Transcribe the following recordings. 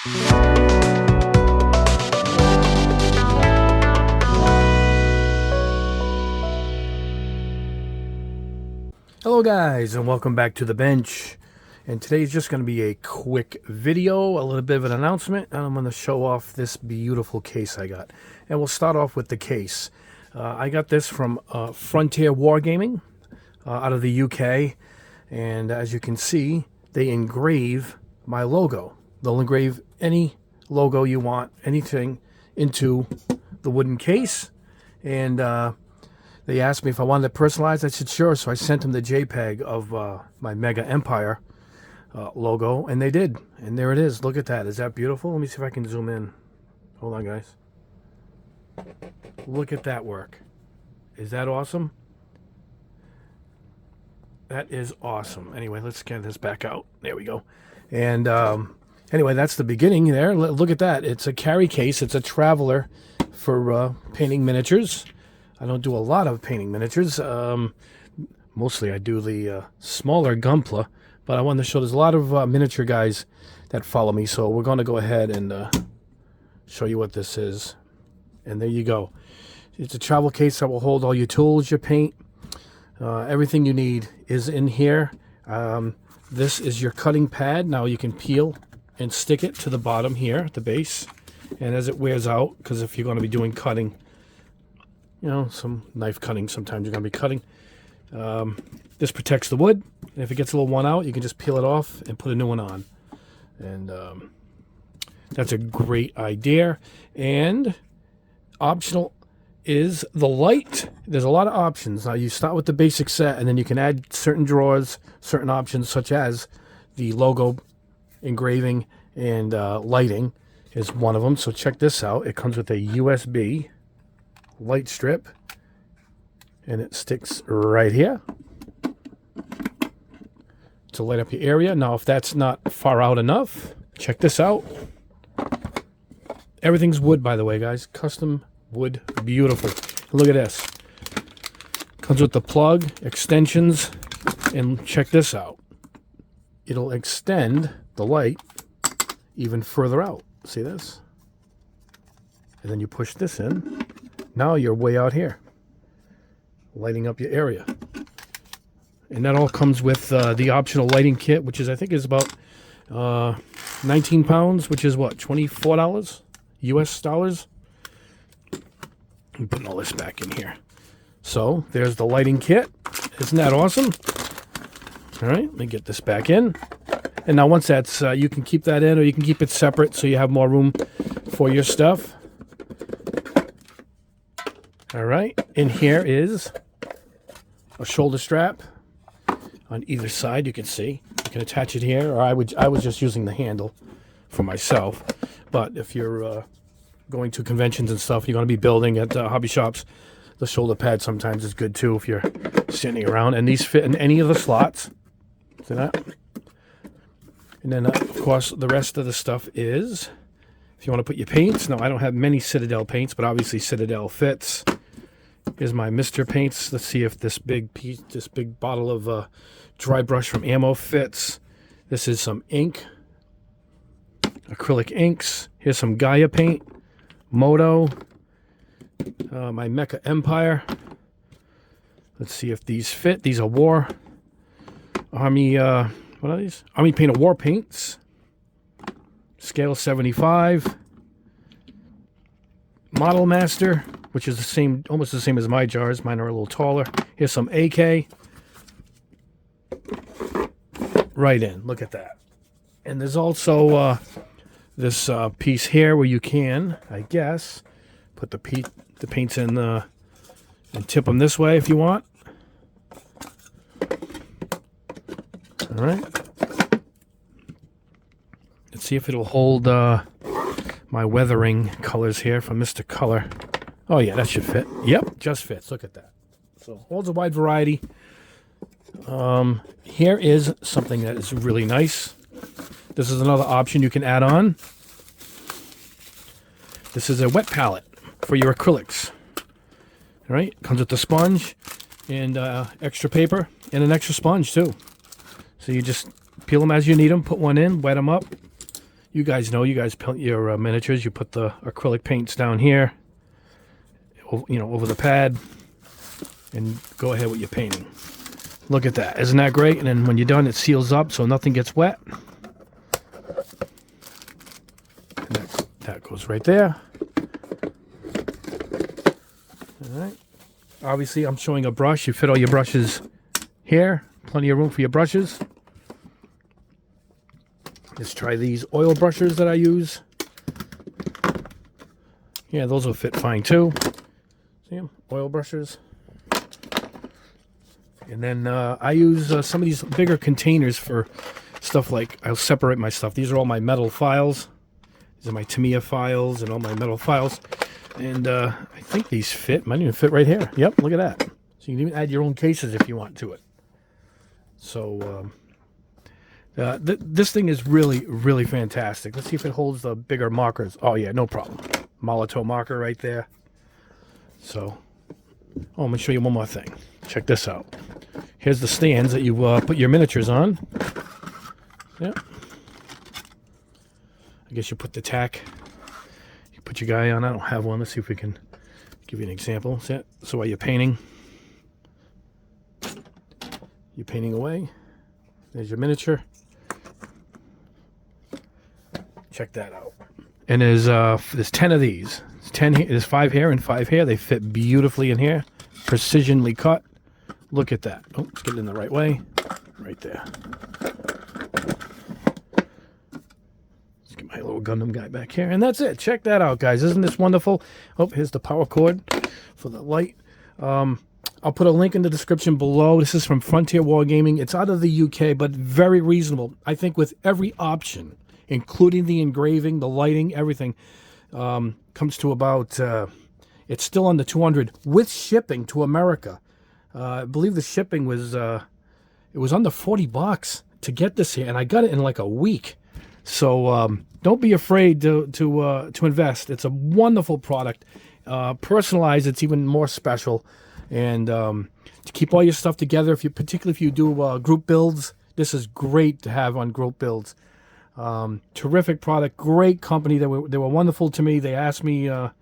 Hello guys, and welcome back to the bench. And today's just going to be a quick video, a little bit of an announcement, and I'm going to show off this beautiful case I got. And we'll start off with the case. I got this from Frontier Wargaming out of the UK, and as you can see, they engrave my logo. They'll engrave any logo you want, anything, into the wooden case. And they asked me if I wanted it personalized. I said sure, so I sent them the JPEG of my Mega Empire logo, and they did. And there it is. Look at that. Is that beautiful? Let me see if I can zoom in. Hold on, guys. Look at that work. Is that awesome? That is awesome. Anyway, let's get this back out. There we go. And anyway, that's the beginning there. Look at that. It's a carry case. It's a traveler for painting miniatures. I don't do a lot of painting miniatures. Mostly I do the smaller Gunpla, but I wanted to show there's a lot of miniature guys that follow me, so we're going to go ahead and show you what this is. And there you go. It's a travel case that will hold all your tools, your paint, everything you need is in here. This is your cutting pad. Now you can peel and stick it to the bottom here at the base, and as it wears out, because if you're going to be doing cutting, you know, some knife cutting, sometimes you're going to be cutting. This protects the wood, and if it gets a little worn out, you can just peel it off and put a new one on. And that's a great idea. And optional is the light. There's a lot of options. Now you start with the basic set, and then you can add certain drawers, certain options, such as the logo engraving and lighting is one of them. So check this out. It comes with a USB light strip, and it sticks right here to light up your area. Now if that's not far out enough, check this out. Everything's wood, by the way, guys. Custom wood. Beautiful. Look at this. Comes with the plug, extensions, and check this out. It'll extend the light even further out. See this? And then you push this in. Now you're way out here, lighting up your area. And that all comes with the optional lighting kit, which is, I think, is about 19 pounds, which is what, $24 US dollars? I'm putting all this back in here. So there's the lighting kit. Isn't that awesome? All right, let me get this back in. And now once that's, you can keep that in, or you can keep it separate so you have more room for your stuff. All right, in here is a shoulder strap on either side. You can see you can attach it here, or I was just using the handle for myself. But if you're going to conventions and stuff, you're going to be building at hobby shops, the shoulder pad sometimes is good too if you're standing around. And these fit in any of the slots. See that? And then of course the rest of the stuff is, if you want to put your paints. Now I don't have many Citadel paints, but obviously Citadel fits. Here's my Mr. paints. Let's see if this big piece, this big bottle of dry brush from Ammo fits. This is some ink, acrylic inks. Here's some Gaia paint, Moto, my Mecha Empire. Let's see if these fit. These are War Army. What are these? Army Painter War paints. Scale 75. Model Master, which is the same, almost the same as my jars. Mine are a little taller. Here's some AK. Right in. Look at that. And there's also this piece here where you can, I guess, put the paints in and tip them this way if you want. All right. Let's see if it'll hold my weathering colors here from Mr. Color. Oh yeah, that should fit. Yep, just fits. Look at that. So holds a wide variety. Here is something that is really nice. This is another option you can add on. This is a wet palette for your acrylics. All right, comes with the sponge and extra paper and an extra sponge too. So you just peel them as you need them, put one in, wet them up. You guys know, you guys paint your miniatures. You put the acrylic paints down here, over the pad, and go ahead with your painting. Look at that. Isn't that great? And then when you're done, it seals up so nothing gets wet. And that goes right there. All right. Obviously, I'm showing a brush. You fit all your brushes here. Plenty of room for your brushes. Let's try these oil brushes that I use. Yeah, those will fit fine too. See them? Oil brushes. And then I use some of these bigger containers for stuff like, I'll separate my stuff. These are all my metal files. These are my Tamiya files and all my metal files. And I think these fit. Might even fit right here. Yep, look at that. So you can even add your own cases if you want to it. So this thing is really, really fantastic. Let's see if it holds the bigger markers. Oh, yeah, no problem. Molotow marker right there. So, I'm going to show you one more thing. Check this out. Here's the stands that you put your miniatures on. Yep. I guess you put the tack. You put your guy on. I don't have one. Let's see if we can give you an example. So while you're painting, away. There's your miniature. Check that out. And there's 10 of these. There's 5 here and 5 here. They fit beautifully in here. Precisionally cut. Look at that. Oh, let's get it in the right way. Right there. Let's get my little Gundam guy back here. And that's it. Check that out, guys. Isn't this wonderful? Oh, here's the power cord for the light. I'll put a link in the description below. This is from Frontier Wargaming. It's out of the UK, but very reasonable. I think with every option, including the engraving, the lighting, everything, comes to about, it's still under 200 with shipping to America. I believe the shipping was, it was under 40 bucks to get this here, and I got it in like a week. So don't be afraid to invest. It's a wonderful product. Personalized, it's even more special. And to keep all your stuff together, particularly if you do group builds, this is great to have on group builds. Terrific product, great company. They were wonderful to me. They asked me if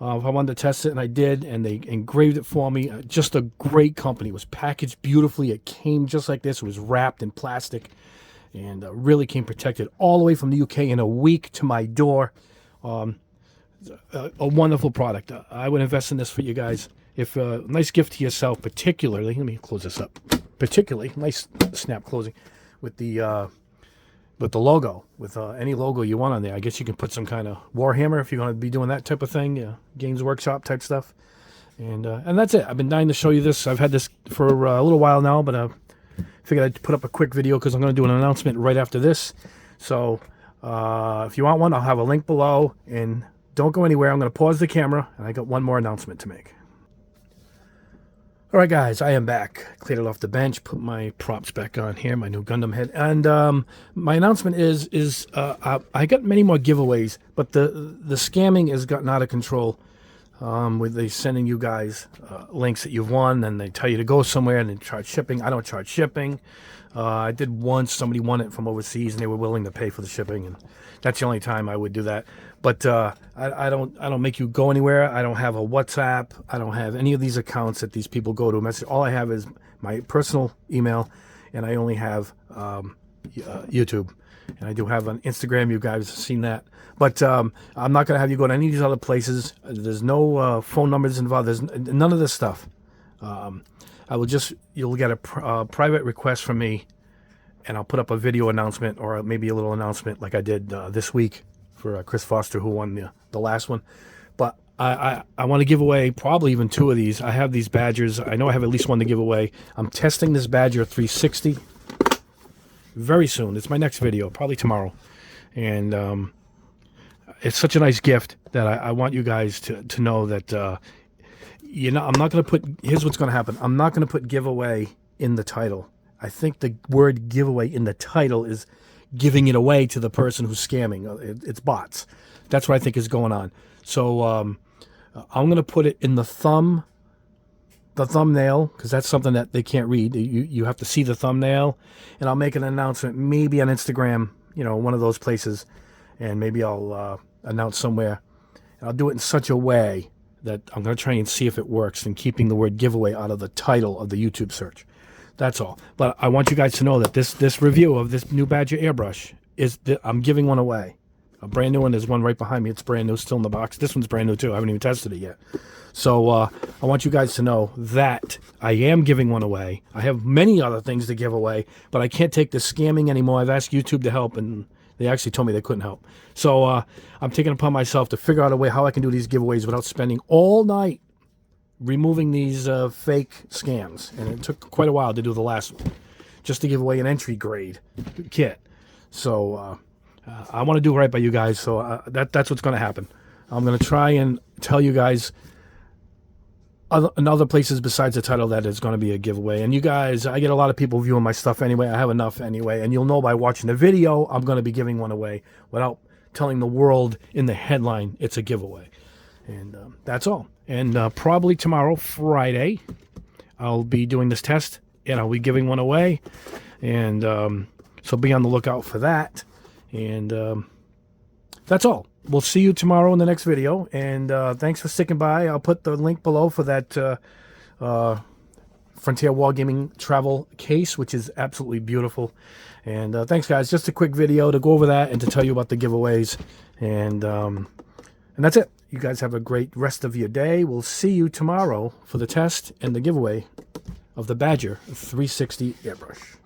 I wanted to test it, and I did, and they engraved it for me. Just a great company. It was packaged beautifully. It came just like this. It was wrapped in plastic, and really came protected all the way from the UK in a week to my door. A wonderful product. I would invest in this for you guys. If nice gift to yourself, particularly. Let me close this up. Particularly nice snap closing with the logo, with any logo you want on there. I guess you can put some kind of Warhammer if you're going to be doing that type of thing, Games Workshop type stuff. And that's it. I've been dying to show you this. I've had this for a little while now, but I figured I'd put up a quick video because I'm going to do an announcement right after this. So if you want one, I'll have a link below. And don't go anywhere. I'm going to pause the camera, and I got one more announcement to make. All right, guys, I am back. Cleared it off the bench, put my props back on here, my new Gundam head. And my announcement is I got many more giveaways, but the scamming has gotten out of control with they sending you guys links that you've won, and they tell you to go somewhere and they charge shipping. I don't charge shipping. I did once. Somebody won it from overseas, and they were willing to pay for the shipping, and that's the only time I would do that. But I don't make you go anywhere. I don't have a WhatsApp. I don't have any of these accounts that these people go to message. All I have is my personal email, and I only have YouTube. And I do have an Instagram. You guys have seen that. But I'm not going to have you go to any of these other places. There's no phone numbers involved. There's none of this stuff. You'll get a private request from me, and I'll put up a video announcement or maybe a little announcement like I did this week for Chris Foster, who won the last one. But I want to give away probably even 2 of these. I have these Badgers. I know I have at least one to give away. I'm testing this Badger 360 very soon. It's my next video, probably tomorrow. And it's such a nice gift that I want you guys to know that, I'm not going to put, here's what's going to happen. I'm not going to put giveaway in the title. I think the word giveaway in the title is giving it away to the person who's scamming. It's bots. That's what I think is going on. So I'm going to put it in the thumbnail, because that's something that they can't read. You have to see the thumbnail, and I'll make an announcement maybe on Instagram, one of those places. and maybe I'll announce somewhere. And I'll do it in such a way that I'm going to try and see if it works in keeping the word giveaway out of the title of the YouTube search. That's all. But I want you guys to know that this review of this new Badger airbrush I'm giving one away. A brand new one. There's one right behind me. It's brand new, still in the box. This one's brand new too. I haven't even tested it yet. So I want you guys to know that I am giving one away. I have many other things to give away, but I can't take the scamming anymore. I've asked YouTube to help, and they actually told me they couldn't help. So I'm taking it upon myself to figure out a way how I can do these giveaways without spending all night removing these fake scams. And it took quite a while to do the last one, just to give away an entry grade kit. So I want to do right by you guys. So that's what's going to happen. I'm going to try and tell you guys in other places besides the title that is going to be a giveaway. And you guys, I get a lot of people viewing my stuff anyway. I have enough anyway. And you'll know by watching the video, I'm going to be giving one away without telling the world in the headline it's a giveaway. And that's all. And probably tomorrow, Friday, I'll be doing this test, and I'll be giving one away. And so be on the lookout for that. And that's all. We'll see you tomorrow in the next video. And thanks for sticking by. I'll put the link below for that Frontier Wargaming travel case, which is absolutely beautiful. And thanks, guys. Just a quick video to go over that and to tell you about the giveaways. And that's it. You guys have a great rest of your day. We'll see you tomorrow for the test and the giveaway of the Badger 360 airbrush.